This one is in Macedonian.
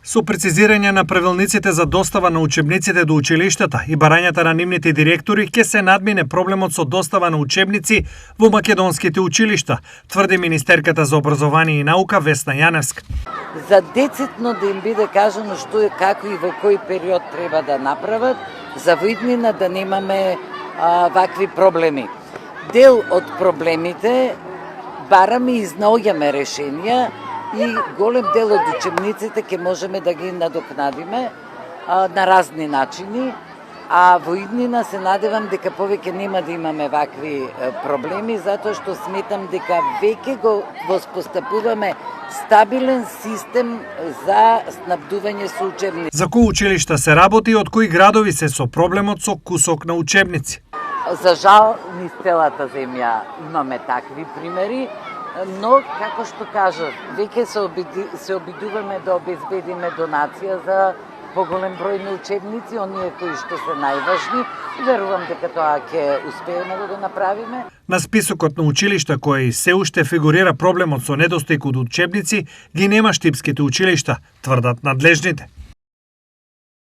Со прецизирање на правилниците за достава на учебниците до училиштата и барањата на нивните директори ќе се надмине проблемот со достава на учебници во македонските училишта, тврди министерката за образование и наука Весна Јаневска. За децетно да им биде кажано што е, како и во кој период треба да направат, за виднина да немаме вакви проблеми. Дел од проблемите бараме и изнаоѓаме решенија и голем дел од учебниците ќе можеме да ги надокнадиме на разни начини, а во иднина се надевам дека повеќе нема да имаме вакви проблеми, затоа што сметам дека веќе го воспоставуваме стабилен систем за снабдување со учебници. За кои училишта се работи и од кои градови се со проблемот со кусок на учебници? За жал, низ целата земја имаме такви примери, но, како што кажав, веќе се обидуваме да обезбедиме донација за поголем број на учебници, оние кои што се најважни, и верувам дека тоа ќе успееме да го направиме. На списокот на училишта кои се уште фигурира проблемот со недостиг од учебници, ги нема штипските училишта, тврдат надлежните.